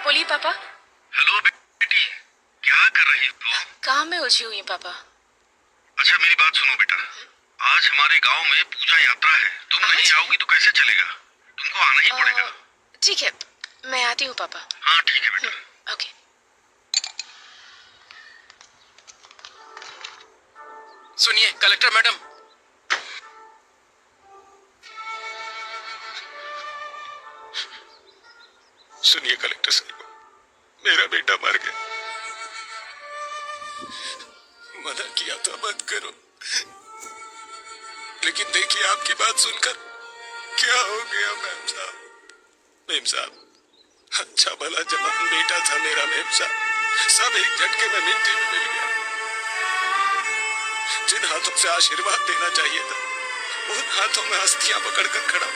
बोलिए पापा। हेलो बेटी, क्या कर रही हो? काम में उलझी हुई हूँ पापा। अच्छा मेरी बात सुनो बेटा, आज हमारे गांव में पूजा यात्रा है। तुम नहीं आओगी तो कैसे चलेगा? तुमको आना ही पड़ेगा। ठीक है, मैं आती हूँ पापा। हाँ ठीक है बेटा। ओके। सुनिए कलेक्टर मैडम, सुनिए कलेक्टर साहब, मेरा बेटा मर गया। मना किया था मत करो, लेकिन देखिए आपकी बात सुनकर क्या हो गया मेम साहब। मेम साहब, अच्छा भला जवान बेटा था मेरा मेम साहब, सब एक झटके में मिट्टी में मिल गया। जिन हाथों से आशीर्वाद देना चाहिए था, उन हाथों में अस्थियां पकड़कर खड़ा,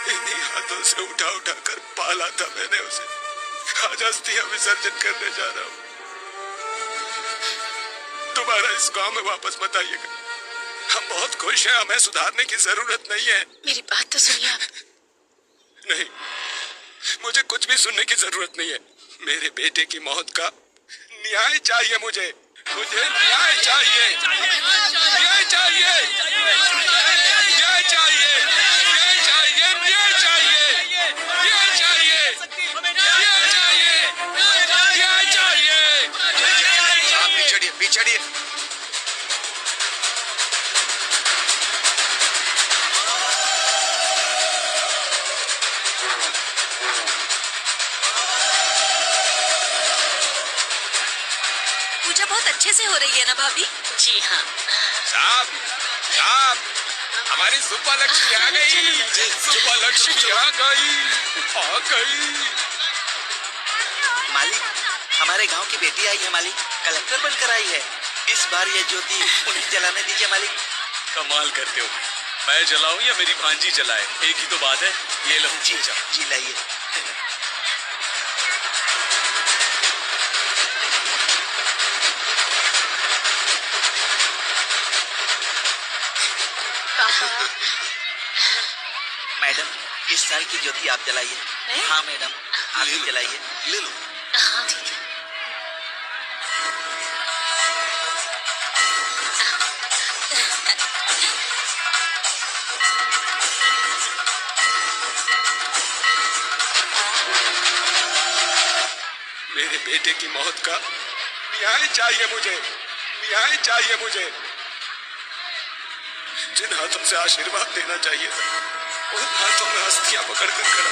इन्हीं हाथों से उठा उठा कर पाला था मैंने उसे। आज अस्थियां विसर्जन करने जा रहा हूँ। दोबारा इस गांव में वापस मत आइएगा। हम बहुत खुश हैं, हमें सुधारने की जरूरत नहीं है। मेरी बात तो सुनिए आप। नहीं, मुझे कुछ भी सुनने की जरूरत नहीं है। मेरे बेटे की मौत का न्याय चाहिए मुझे न्याय चाहिए, न्याय चाहिए, न्याय चाहिए, न्याय चाहिए, न्याय चाहिए, न्याय चाहिए, न्याय चाहिए, न्याय चाहिए। आप पिछड़िए पिछड़िए। पूजा बहुत अच्छे से हो रही है ना भाभी? जी हाँ। साहब साहब, हमारी सुप्पा लक्ष्मी आ गई। सुप्पा लक्ष्मी आ गई, आ गई। मालिक, हमारे गांव की बेटी आई है मालिक, कलेक्टर बनकर आई है। इस बार ये ज्योति उन्हें जलाने दीजिए मालिक। कमाल करते हो, मैं जलाऊं या मेरी भांजी जलाए, एक ही तो बात है। ये लो जी जी लाइए। पापा। मैडम, इस साल की ज्योति आप जलाइए। हाँ मैडम, आप ही जलाइए। ले लो। हाँ ठीक है। मेरे बेटे की मौत का न्याय चाहिए मुझे, न्याय चाहिए मुझे। जिन हाथों से आशीर्वाद देना चाहिए था, उन हाथों में अस्थियां पकड़कर खड़ा।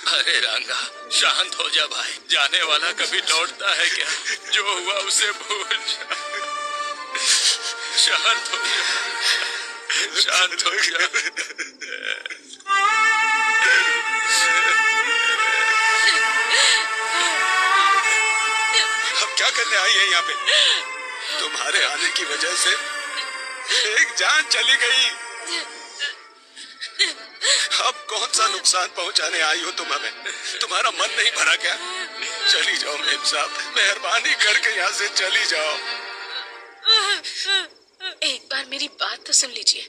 अरे रंगा, शांत हो जा भाई। जाने वाला कभी लौटता है क्या? जो हुआ उसे भूल जा। शांत हो जा, शांत हो जा। अब क्या करने आई है यहाँ पे? तुम्हारे आने की वजह से एक जान चली गई। अब कौन सा नुकसान पहुंचाने आई हो तुम हमें? तुम्हारा मन नहीं भरा क्या? चली जाओ मेम साहब, मेहरबानी करके यहाँ से चली जाओ। एक बार मेरी बात तो सुन लीजिए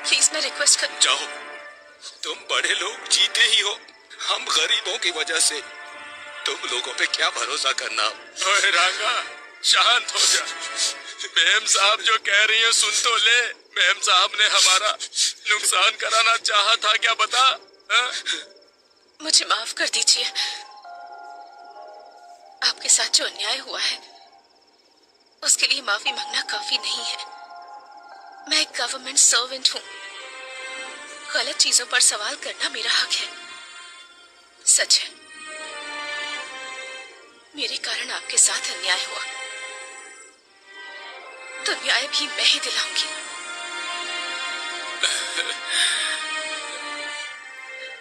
प्लीज, मैं रिक्वेस्ट कर। जाओ, तुम बड़े लोग जीते ही हो, हम गरीबों की वजह से तुम लोगों पे क्या भरोसा करना। ओए रंगा, शांत हो जा। मेम साहब जो कह रही है सुन तो ले। मेम साहब ने हमारा नुकसान कराना चाहा था क्या, बता? मुझे माफ कर दीजिए। आपके साथ जो अन्याय हुआ है उसके लिए माफी मांगना काफी नहीं है। मैं एक गवर्नमेंट सर्वेंट हूँ, गलत चीजों पर सवाल करना मेरा हक है। सच है, मेरे कारण आपके साथ अन्याय हुआ, तो न्याय भी मैं ही दिलाऊंगी।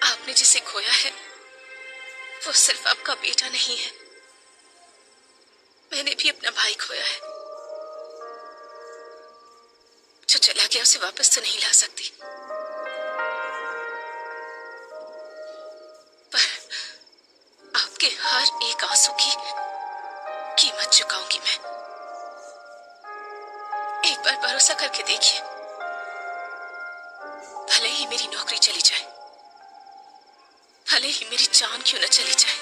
आपने जिसे खोया है वो सिर्फ आपका बेटा नहीं है, मैंने भी अपना भाई खोया है। क्या उसे वापस तो नहीं ला सकती, पर आपके हर एक आंसू की कीमत चुकाऊंगी मैं। एक बार भरोसा करके देखिए, भले ही मेरी नौकरी चली जाए, भले ही मेरी जान क्यों न चली जाए,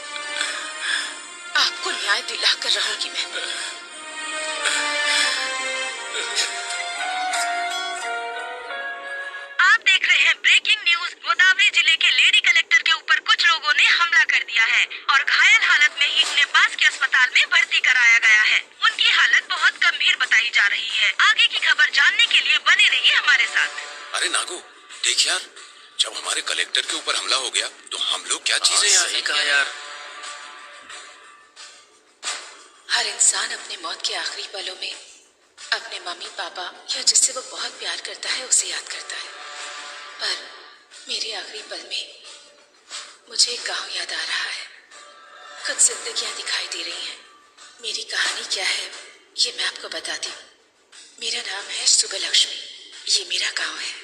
आपको न्याय दिलाकर रहूंगी मैं। आप देख रहे हैं ब्रेकिंग न्यूज। गोदावरी जिले के लेडी कलेक्टर के ऊपर कुछ लोगों ने हमला कर दिया है और घायल हालत में ही उन्हें पास के अस्पताल में भर्ती कराया गया है। उनकी हालत बहुत गंभीर बताई जा रही है। आगे की खबर जानने के लिए बने रहिए हमारे साथ। अरे नागू, देख यार, जब हमारे कलेक्टर के ऊपर हमला हो गया तो हम लोग क्या चीजें यार। सही कहा यार। हर इंसान अपने मौत के आखिरी पलों में अपने मम्मी पापा या जिससे वो बहुत प्यार करता है उसे याद करता है, पर मेरे आखिरी पल में मुझे एक गांव याद आ रहा है। कुछ जिंदगियां दिखाई दे रही हैं। मेरी कहानी क्या है ये मैं आपको बताती हूँ। मेरा नाम है सुबह लक्ष्मी, ये मेरा गांव है।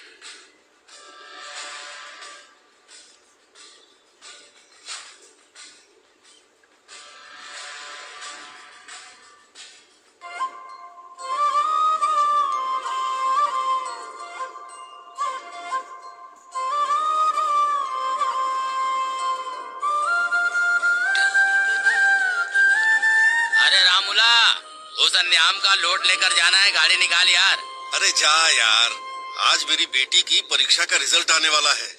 अरे रामुला, उस अन्याम का लोड लेकर जाना है, गाड़ी निकाल यार। अरे जा यार, आज मेरी बेटी की परीक्षा का रिजल्ट आने वाला है।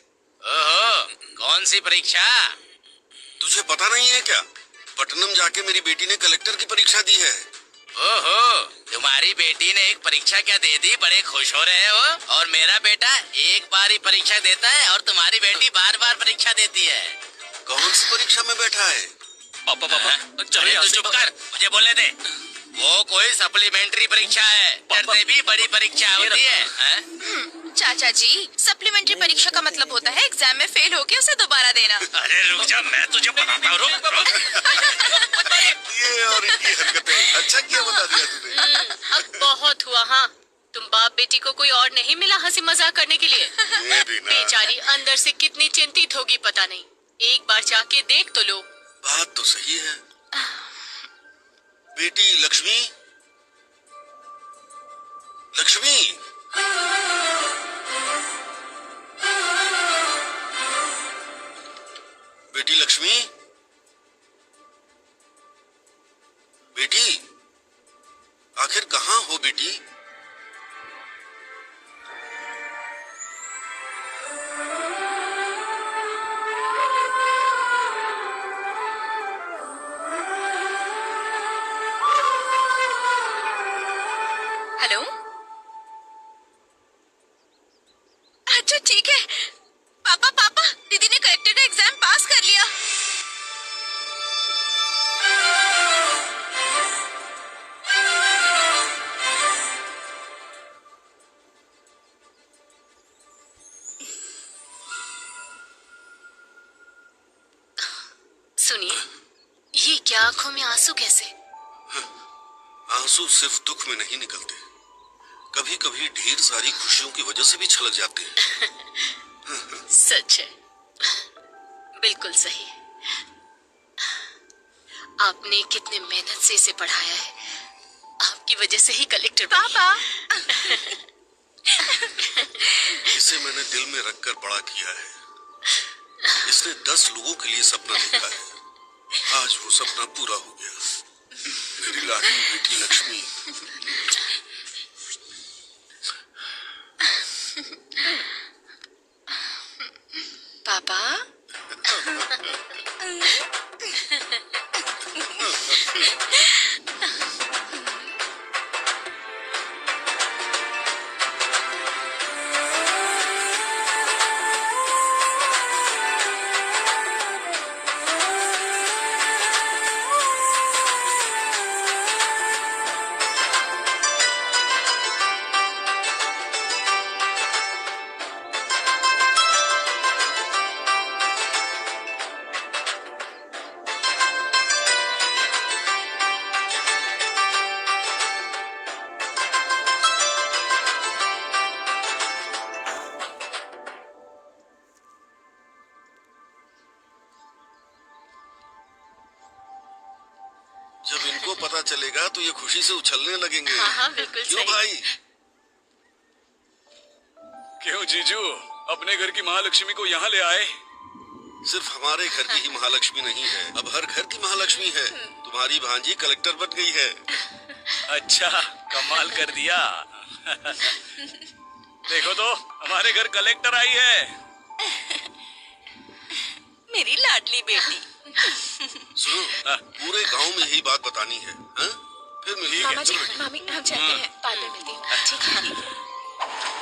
ओहो, कौन सी परीक्षा? तुझे पता नहीं है क्या? पटनम जाके मेरी बेटी ने कलेक्टर की परीक्षा दी है। ओहो, तुम्हारी बेटी ने एक परीक्षा क्या दे दी, बड़े खुश हो रहे हो? और मेरा बेटा एक बार ही परीक्षा देता है और तुम्हारी बेटी बार बार परीक्षा देती है। कौन सी परीक्षा में बैठा है? पापा पापा अरे तू चुप कर, मुझे बोलने दे। वो कोई सप्लीमेंट्री परीक्षा है, डरते भी बड़ी परीक्षा होती है, हैं? चाचा जी, सप्लीमेंट्री परीक्षा का मतलब होता है एग्जाम में फेल होके उसे दोबारा देना। अरे रुक जा, मैं तुझे बताता हूँ, रुक। ये और इनकी हरकतें, अच्छा किया बता दिया तूने। अब बहुत हुआ। हाँ, तुम बाप बेटी को कोई और नहीं मिला हंसी मजाक करने के लिए? ये भी ना। बेचारी अंदर से कितनी चिंतित होगी पता नहीं। एक बार जाके देख तो लो। बात तो सही है। बेटी लक्ष्मी, लक्ष्मी, बेटी लक्ष्मी, बेटी, आखिर कहाँ हो बेटी? हेलो, अच्छा ठीक है। पापा पापा, दीदी ने कलेक्टर का एग्जाम पास कर लिया। सुनिए, ये क्या आंखों में आंसू कैसे? आंसू सिर्फ दुख में नहीं निकलते, कभी कभी ढेर सारी खुशियों की वजह से भी छलक जाते हैं। सच है, बिल्कुल सही। आपने कितने मेहनत से इसे पढ़ाया है, आपकी वजह से ही कलेक्टर बनी। पापा, इसे मैंने दिल में रखकर बड़ा किया है। इसने 10 लोगों के लिए सपना देखा है, आज वो सपना पूरा हो गया। मेरी लाडली बेटी लक्ष्मी। पापा, गया तो ये खुशी से उछलने लगेंगे। हाँ हाँ बिल्कुल क्यों सही। भाई? क्यों जीजू, अपने घर की महालक्ष्मी को यहाँ ले आए? सिर्फ हमारे घर की ही महालक्ष्मी नहीं है, अब हर घर की महालक्ष्मी है। तुम्हारी भांजी कलेक्टर बन गई है। अच्छा, कमाल कर दिया। देखो तो, हमारे घर कलेक्टर आई है। मेरी लाडली बेटी। सुनो, पूरे गांव में यही बात बतानी है, हाँ? फिर मिलेंगे। मामा जी, चलो बेटी। मामी हम चलते हैं, बाद में मिलते हैं। ठीक है। Thank you.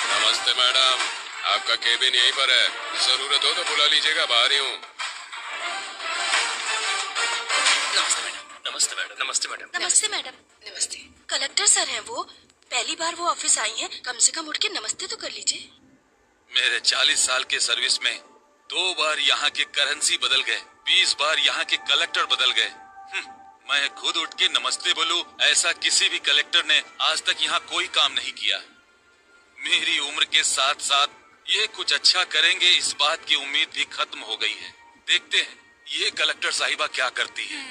नमस्ते मैडम, आपका केबिन यहीं पर है। जरूरत हो तो बुला लीजिएगा, बाहर ही हूँ। नमस्ते मैडम। नमस्ते मैडम। नमस्ते मैडम। नमस्ते मैडम। नमस्ते। कलेक्टर सर हैं वो, पहली बार वो ऑफिस आई हैं, कम से कम उठ के नमस्ते तो कर लीजिए। मेरे 40 साल के सर्विस में 2 बार यहाँ के करेंसी बदल गए, 20 बार यहाँ के कलेक्टर बदल गए। मैं खुद उठ के नमस्ते बोलूं, ऐसा किसी भी कलेक्टर ने आज तक यहाँ कोई काम नहीं किया। मेरी उम्र के साथ साथ ये कुछ अच्छा करेंगे, इस बात की उम्मीद भी खत्म हो गई है। देखते हैं ये कलेक्टर साहिबा क्या करती है।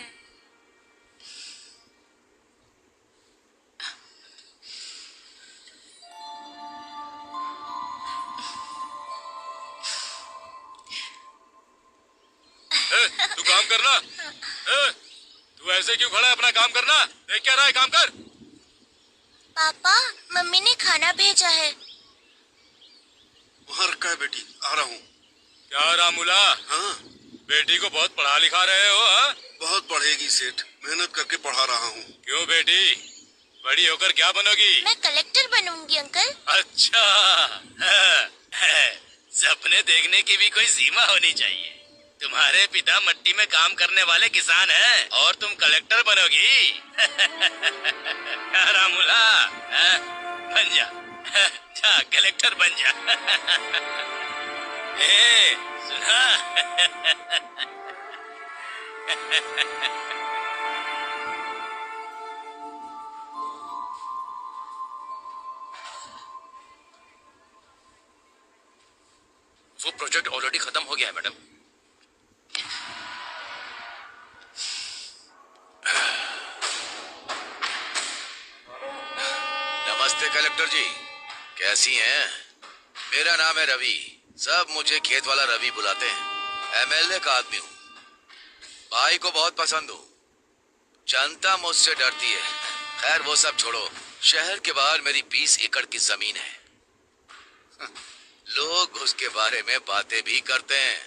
तू काम करना। तू ऐसे क्यों खड़ा है? अपना काम करना। देख क्या रहा है, काम कर। पापा, मम्मी ने खाना भेजा है। वहाँ रखा है बेटी, आ रहा हूँ। क्या रामूला, हाँ, बेटी को बहुत पढ़ा लिखा रहे हो? हाँ? बहुत पढ़ेगी सेठ, मेहनत करके पढ़ा रहा हूँ। क्यों बेटी, बड़ी होकर क्या बनोगी? मैं कलेक्टर बनूंगी अंकल। अच्छा, सपने देखने की भी कोई सीमा होनी चाहिए। तुम्हारे पिता मिट्टी में काम करने वाले किसान हैं और तुम कलेक्टर बनोगी। रामूला, बन जा, जा कलेक्टर बन जा। ए, सुना? वो प्रोजेक्ट ऑलरेडी खत्म हो गया है मैडम। नमस्ते कलेक्टर जी, कैसी हैं? मेरा नाम है रवि, सब मुझे खेत वाला रवि बुलाते हैं। एमएलए का आदमी हूँ, भाई को बहुत पसंद हूँ। जनता मुझसे डरती है। खैर वो सब छोड़ो, शहर के बाहर मेरी 20 एकड़ की जमीन है। लोग उसके बारे में बातें भी करते हैं।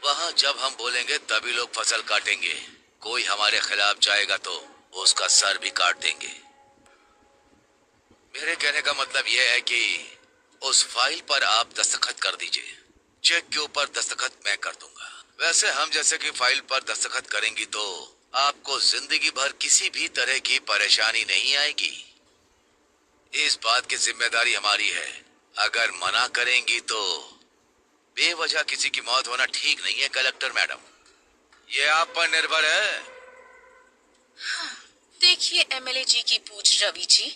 वहां जब हम बोलेंगे तभी लोग फसल काटेंगे। कोई हमारे खिलाफ जाएगा तो उसका सर भी काट देंगे। मेरे कहने का मतलब यह है कि उस फाइल पर आप दस्तखत कर दीजिए। चेक के ऊपर दस्तखत मैं कर दूंगा। वैसे हम जैसे कि फाइल पर दस्तखत करेंगी तो आपको जिंदगी भर किसी भी तरह की परेशानी नहीं आएगी। इस बात की जिम्मेदारी हमारी है। अगर मना करेंगी तो बेवजह किसी की मौत होना ठीक नहीं है कलेक्टर मैडम। ये आप पर निर्भर है। देखिए एमएलए जी की पूछ रवि जी,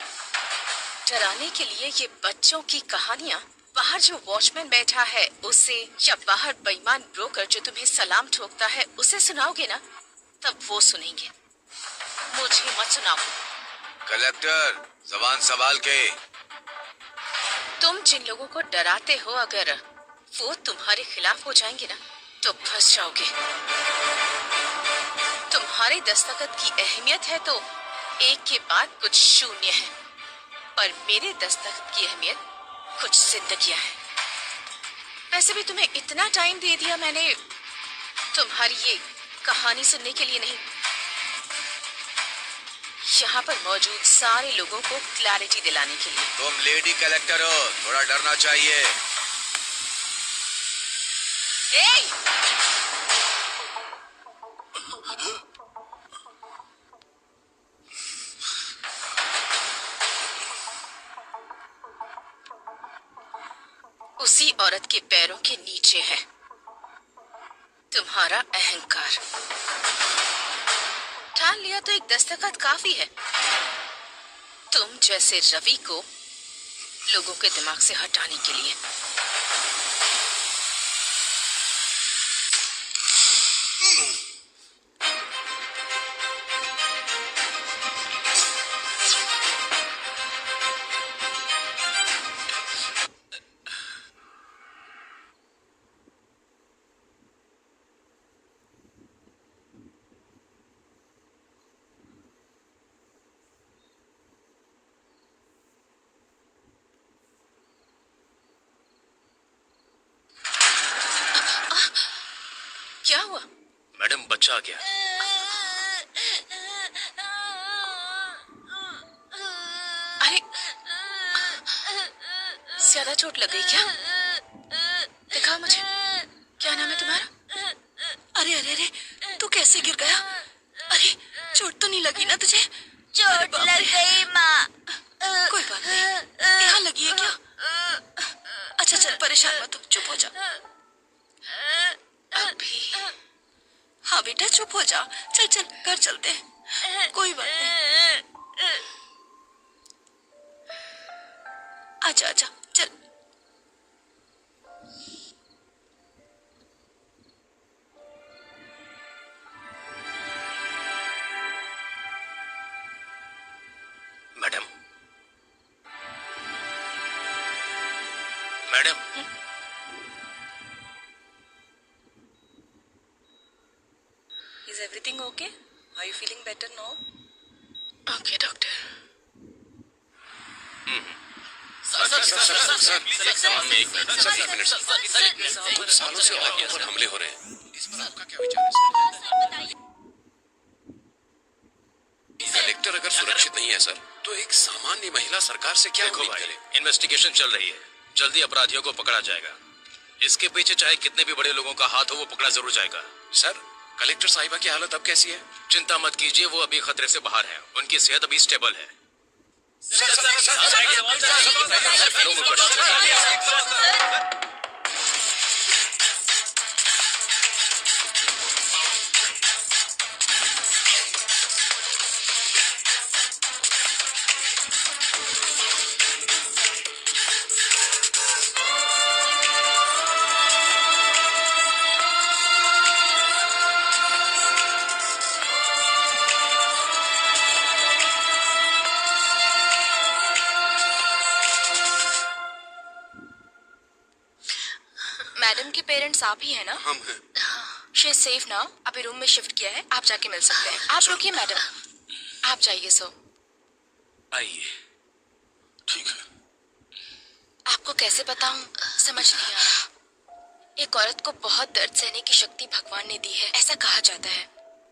डराने के लिए ये बच्चों की कहानियाँ बाहर जो वॉचमैन बैठा है उसे, या बाहर बेईमान ब्रोकर जो तुम्हें सलाम ठोकता है उसे सुनाओगे ना, तब वो सुनेंगे। मुझे मत सुनाओ। कलेक्टर जबान संभाल के। तुम जिन लोगों को डराते हो, अगर वो तुम्हारे खिलाफ हो जाएंगे ना तो फंस जाओगे। तुम्हारे दस्तखत की अहमियत है तो एक के बाद कुछ शून्य है, पर मेरे दस्तखत की अहमियत कुछ जिंदगियां है। वैसे भी तुम्हें इतना टाइम दे दिया मैंने तुम्हारी ये कहानी सुनने के लिए नहीं। यहाँ पर मौजूद सारे लोगों को क्लैरिटी दिलाने के लिए। तुम लेडी कलेक्टर हो, थोड़ा डरना चाहिए। उसी औरत के पैरों के नीचे है तुम्हारा अहंकार। ठान लिया तो एक दस्तखत काफी है। तुम जैसे रवि को लोगों के दिमाग से हटाने के लिए। क्या हुआ? मैडम बच्चा आ गया। अरे ज्यादा चोट लग गई क्या? दिखाओ मुझे, क्या नाम है तुम्हारा? अरे अरे अरे, तू कैसे गिर गया? अरे चोट तो नहीं लगी ना तुझे? चोट लग गई माँ। कोई बात नहीं, यहाँ लगी है क्या? अच्छा चल, परेशान मत हो, चुप हो जा। अभी हाँ बेटा चुप हो जा, चल चल घर चलते हैं, कोई बात नहीं। आजा आजा चल। Madam, madam, Is everything okay? Are you feeling better now? Okay doctor. कुछ सालों से औरतों पर हमले हो रहे हैं, इस पर आपका क्या विचार है सर? कलेक्टर अगर सुरक्षित नहीं है सर, तो एक सामान्य महिला सरकार से क्या उम्मीद करे? इन्वेस्टिगेशन चल रही है, जल्दी अपराधियों को पकड़ा जाएगा। इसके पीछे चाहे कितने भी बड़े लोगों का हाथ हो, वो पकड़ा जरूर जाएगा। सर, कलेक्टर साहिबा की हालत अब कैसी है? चिंता मत कीजिए, वो अभी खतरे से बाहर है। उनकी सेहत अभी स्टेबल है। मैडम के पेरेंट्स आप ही है ना? हम हैं। शी इज सेफ नाउ, अभी रूम में शिफ्ट किया है, आप जाके मिल सकते हैं। आप रुकिए मैडम, आप जाइए। सो आइए। ठीक है। आपको कैसे बताऊं, समझ नहीं आ रहा। एक औरत को बहुत दर्द सहने की शक्ति भगवान ने दी है, ऐसा कहा जाता है।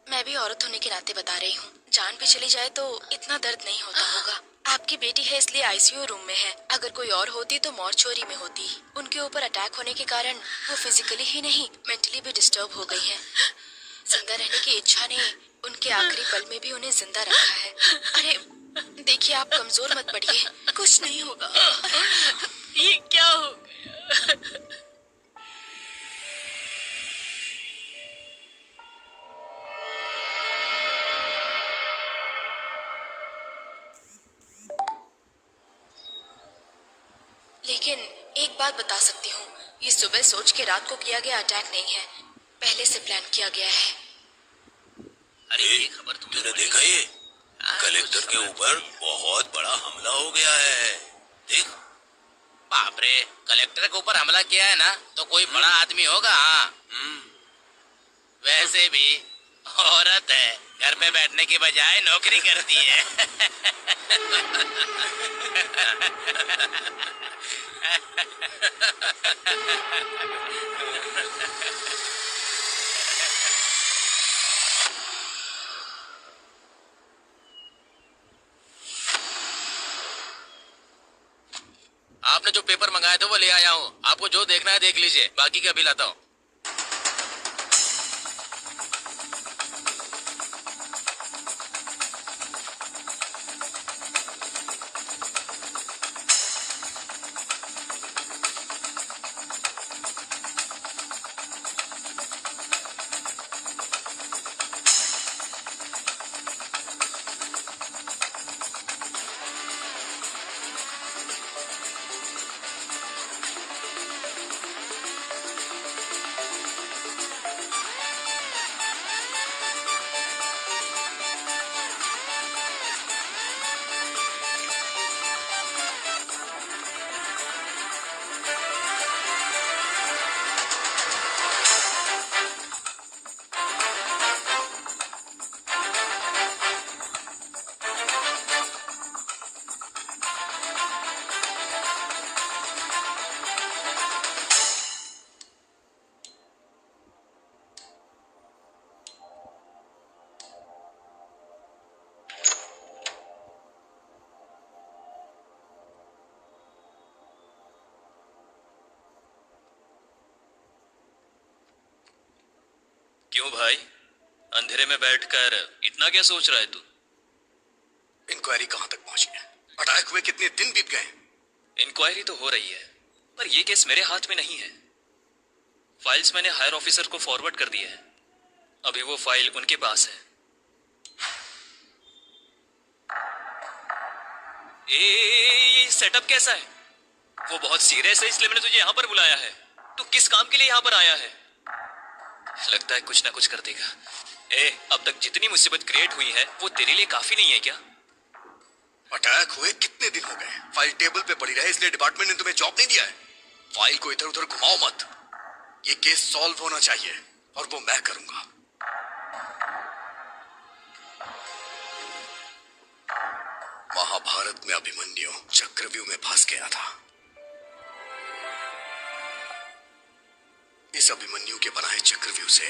मैं भी औरत होने के नाते बता रही हूँ, जान भी चली जाए तो इतना दर्द नहीं होता होगा। आपकी बेटी है इसलिए आईसीयू रूम में है, अगर कोई और होती तो मॉर्चुरी में होती। उनके ऊपर अटैक होने के कारण वो फिजिकली ही नहीं मेंटली भी डिस्टर्ब हो गई है। जिंदा रहने की इच्छा ने उनके आखिरी पल में भी उन्हें जिंदा रखा है। अरे देखिए, आप कमजोर मत पड़िए, कुछ नहीं होगा। ये क्या हो गया? लेकिन एक बात बता सकती हूँ, ये सुबह सोच के रात को किया गया अटैक नहीं है, पहले से प्लान किया गया है। अरे ये खबर तुमने देखा? ये कलेक्टर के ऊपर बहुत बड़ा हमला हो गया है, देख। बाप रे, कलेक्टर के ऊपर हमला किया है ना, तो कोई बड़ा आदमी होगा। हाँ। वैसे भी औरत है, घर पे बैठने की बजाय नौकरी करती है। आपने जो पेपर मंगाए थे वो ले आया हूँ। आपको जो देखना है देख लीजिए, बाकी का अभी लाता हूँ। क्यों भाई, अंधेरे में बैठकर इतना क्या सोच रहा है तू? इंक्वायरी कहाँ तक पहुंची है? अटैक हुए कितने दिन बीत गए? इंक्वायरी तो हो रही है, पर ये केस मेरे हाथ में नहीं है। फाइल्स मैंने हायर ऑफिसर को फॉरवर्ड कर दी है। अभी वो फाइल उनके पास है। ये सेटअप कैसा है? वो बहुत सीरियस है, इसलिए मैंने तुझे यहाँ पर बुलाया है। तू किस काम के लिए यहाँ पर आया है? लगता है कुछ ना कुछ कर देगा। अब तक जितनी मुसीबत क्रिएट हुई है वो तेरे लिए काफी नहीं है क्या? अटैक हुए कितने दिन हो गए? फाइल टेबल पे पड़ी रहे इसलिए डिपार्टमेंट ने तुम्हें जॉब नहीं दिया है। फाइल को इधर उधर घुमाओ मत। ये केस सॉल्व होना चाहिए और वो मैं करूंगा। महाभारत में अभिमन्यु चक्रव्यूह में फंस गया था। इस अभिमन्यु के बनाए चक्रव्यूह से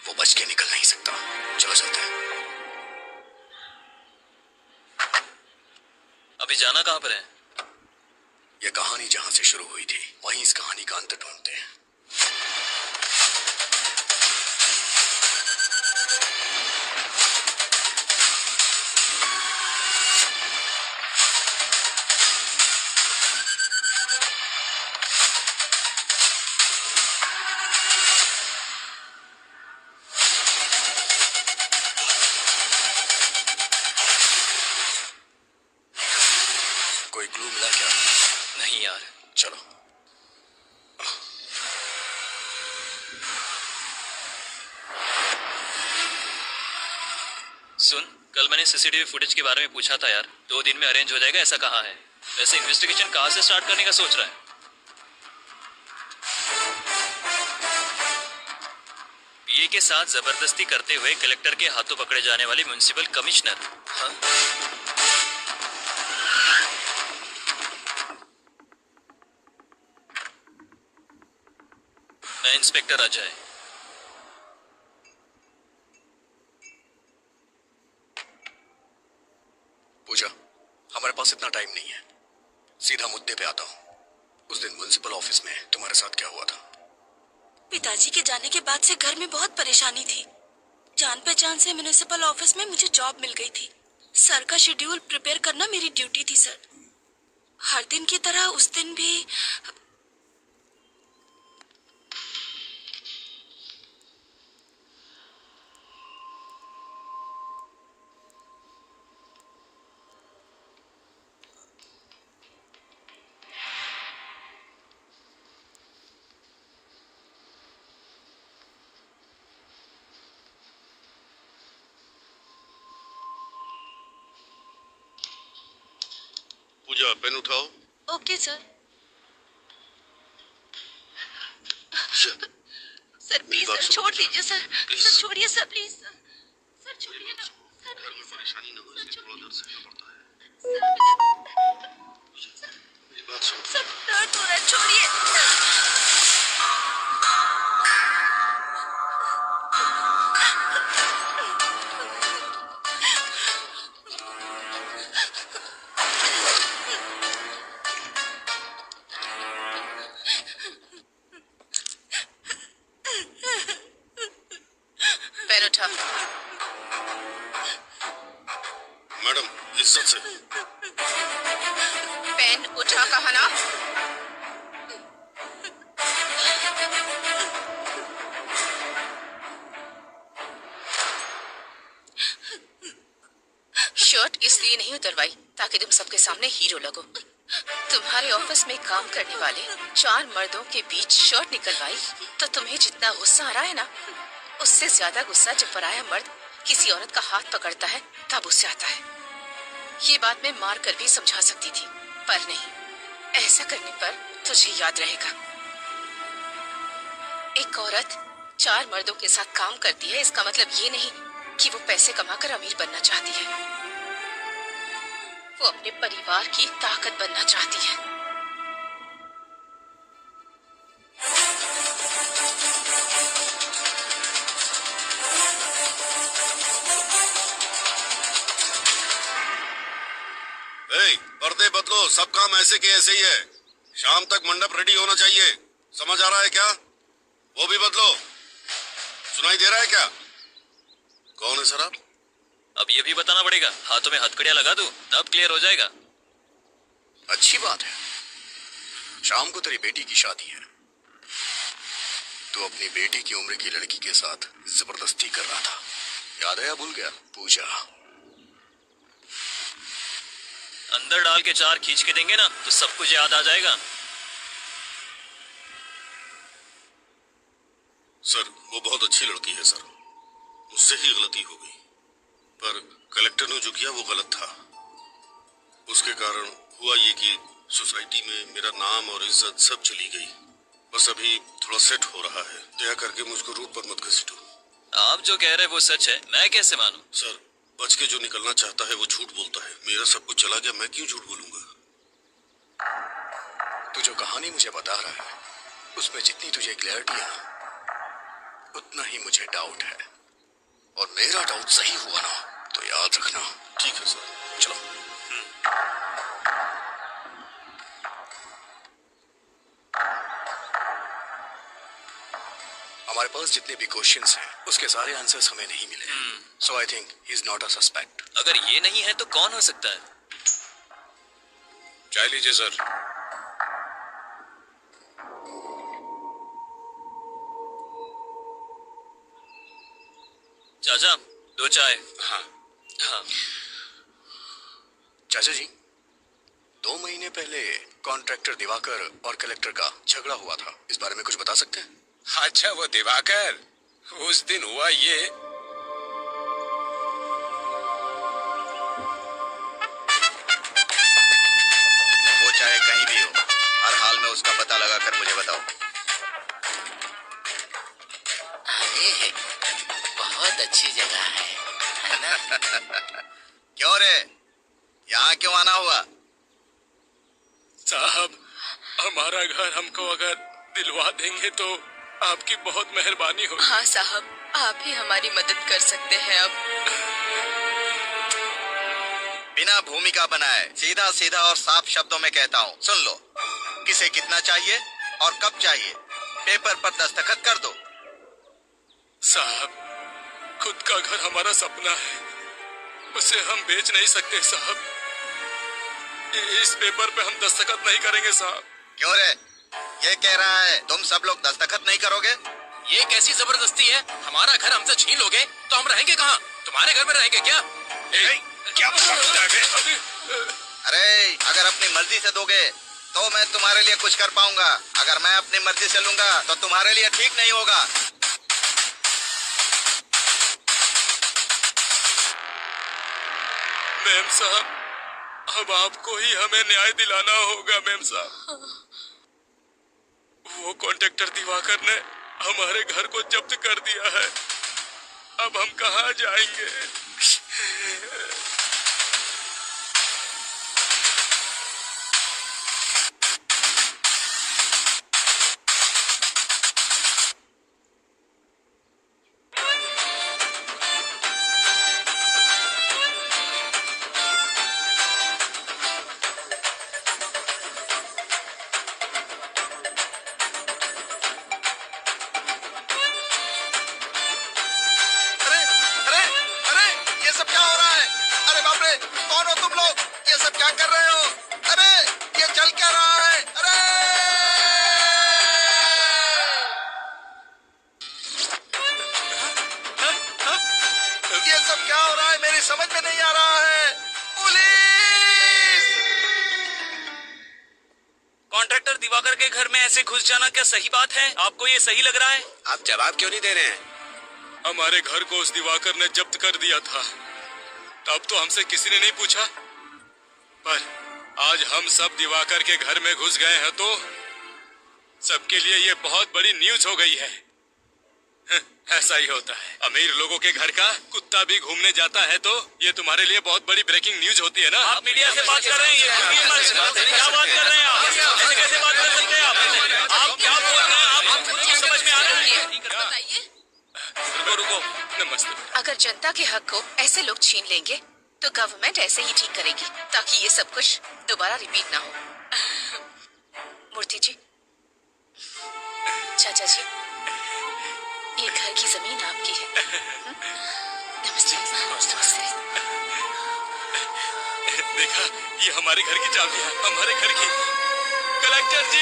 वो बच के निकल नहीं सकता। चलो चलते हैं। अभी जाना कहाँ पर है? ये कहानी जहां से शुरू हुई थी वहीं इस कहानी का अंत ढूंढते हैं। कोई क्लू मिला क्या? नहीं यार। चलो। सुन, कल मैंने सीसीटीवी फुटेज के बारे में पूछा था यार। 2 दिन में अरेंज हो जाएगा ऐसा कहा है। वैसे इन्वेस्टिगेशन कहाँ से स्टार्ट करने का सोच रहा है? पीए के साथ जबरदस्ती करते हुए कलेक्टर के हाथों पकड़े जाने वाले म्युनिसिपल कमिश्नर। हाँ? मैं इंस्पेक्टर अजय। पूजा, हमारे पास इतना टाइम नहीं है। सीधा मुद्दे पे आता हूँ। उस दिन म्युनिसिपल ऑफिस में तुम्हारे साथ क्या हुआ था? पिताजी के जाने के बाद से घर में बहुत परेशानी थी। जान पहचान से म्युनिसिपल ऑफिस में मुझे जॉब मिल गई थी। सर का शेड्यूल प्रिपेयर करना मेरी ड्यूटी थी सर। हर दिन की तरह उस दिन भी पूजा, पेन उठाओ। Okay sir. Sir please sir छोड़ दीजिए सर। सर छोड़िए सर प्लीज सर। सर छोड़िए ना सर प्लीज सर। परेशानी ना हो, सर इसलिए थोड़ा छोड़िए। दर्द सहना पड़ता है। सर मेरी बात सुनो। सर दर्द हो रहा है, छोड़िए। फोन उठा कहा ना। शर्ट इसलिए नहीं उतरवाई ताकि तुम सबके सामने हीरो लगो। तुम्हारे ऑफिस में काम करने वाले 4 मर्दों के बीच शर्ट निकलवाई तो तुम्हें जितना गुस्सा आ रहा है ना, उससे ज्यादा गुस्सा जब पराया मर्द किसी औरत का हाथ पकड़ता है तब उससे आता है। ये बात मैं मार कर भी समझा सकती थी, पर नहीं, ऐसा करने पर तुझे याद रहेगा। एक औरत 4 मर्दों के साथ काम करती है, इसका मतलब ये नहीं कि वो पैसे कमाकर अमीर बनना चाहती है। वो अपने परिवार की ताकत बनना चाहती है। पर्दे बदलो, सब काम ऐसे के ऐसे ही है। शाम तक मंडप रेडी होना चाहिए, समझ आ रहा है क्या? वो भी बदलो। सुनाई दे रहा है क्या? कौन है सर आप? अब ये भी बताना पड़ेगा। हाथों में हथकड़ियां लगा दूं तब क्लियर हो जाएगा। अच्छी बात है। शाम को तेरी बेटी की शादी है। तू अपनी बेटी की उम्र की लड़की के साथ जबरदस्ती कर रहा था, याद है या भूल गया? पूजा अंदर डाल के 4 खींच के देंगे ना तो सब कुछ याद आ जाएगा। सर वो बहुत अच्छी लड़की है सर, मुझसे ही गलती हो गई, पर कलेक्टर ने जो किया वो गलत था। उसके कारण हुआ ये कि सोसाइटी में मेरा नाम और इज्जत सब चली गई। बस अभी थोड़ा सेट हो रहा है, दया करके मुझको रूट पर मत घसीटो। आप जो कह रहे हैं वो सच है, मैं कैसे मानूं? सर बच के जो निकलना चाहता है वो झूठ बोलता है। मेरा सब कुछ चला गया, मैं क्यों झूठ बोलूंगा? तू जो कहानी मुझे बता रहा है उसमें जितनी तुझे क्लैरिटी है ना, उतना ही मुझे डाउट है। और मेरा डाउट सही हुआ ना तो याद रखना। ठीक है सर, चलो। हमारे पास जितने भी क्वेश्चंस हैं उसके सारे आंसर्स हमें नहीं मिले, so I think he is not a suspect. अगर ये नहीं है तो कौन हो सकता है? चाय लीजिए सर। चाचा 2 चाय। हाँ हाँ। चाचा जी, 2 महीने पहले कॉन्ट्रैक्टर दिवाकर और कलेक्टर का झगड़ा हुआ था, इस बारे में कुछ बता सकते हैं? अच्छा वो दिवाकर, उस दिन हुआ ये। वो चाहे कहीं भी हो, हर हाल में उसका पता लगाकर मुझे बताओ। अरे बहुत अच्छी जगह है ना? क्यों रे, यहाँ क्यों आना हुआ? साहब हमारा घर हमको अगर दिलवा देंगे तो आपकी बहुत मेहरबानी होगी। हाँ साहब, आप ही हमारी मदद कर सकते हैं। अब बिना भूमिका बनाए सीधा सीधा और साफ शब्दों में कहता हूँ, सुन लो। किसे कितना चाहिए और कब चाहिए, पेपर पर दस्तखत कर दो। साहब खुद का घर हमारा सपना है, उसे हम बेच नहीं सकते साहब। इस पेपर पे हम दस्तखत नहीं करेंगे साहब। क्यों रे, ये कह रहा है तुम सब लोग दस्तखत नहीं करोगे? ये कैसी जबरदस्ती है? हमारा घर हमसे छीन लोगे तो हम रहेंगे कहाँ? तुम्हारे घर में रहेंगे क्या? क्या बकता है बे? अरे अगर अपनी मर्जी से दोगे तो मैं तुम्हारे लिए कुछ कर पाऊंगा, अगर मैं अपनी मर्जी से लूंगा तो तुम्हारे लिए ठीक नहीं होगा। मैम साहब अब आपको ही हमें न्याय दिलाना होगा मैम साहब। वो कॉन्ट्रैक्टर दिवाकर ने हमारे घर को जब्त कर दिया है, अब हम कहाँ जाएंगे? अरे अरे अरे, ये सब क्या हो रहा है? कॉन्ट्रैक्टर दिवाकर के घर में ऐसे घुस जाना क्या सही बात है? आपको ये सही लग रहा है? आप जवाब क्यों नहीं दे रहे हैं? हमारे घर को उस दिवाकर ने जब्त कर दिया था, तब तो हमसे किसी ने नहीं पूछा, पर आज हम सब दिवाकर के घर में घुस गए हैं तो सबके लिए ये बहुत बड़ी न्यूज हो गई है। ऐसा ही होता है, अमीर लोगों के घर का कुत्ता भी घूमने जाता है तो ये तुम्हारे लिए बहुत बड़ी ब्रेकिंग न्यूज होती है ना। आप मीडिया से बात कर रहे हैं, क्या बात कर रहे हैं आप? ऐसे कैसे बात कर सकते हैं आप क्या बोल रहे हैं? आप खुद को समझ में आ रहा है? बताइए, रुको रुको, नमस्ते। अगर जनता के हक को ऐसे लोग छीन लेंगे तो गवर्नमेंट ऐसे ही ठीक करेगी ताकि ये सब कुछ दोबारा रिपीट ना हो। मूर्ति जी, चाचा जी, ये घर की जमीन आपकी है। नमस्ते। नमस्ते। देखा, ये हमारे घर की चाबी है, हमारे घर की। कलेक्टर जी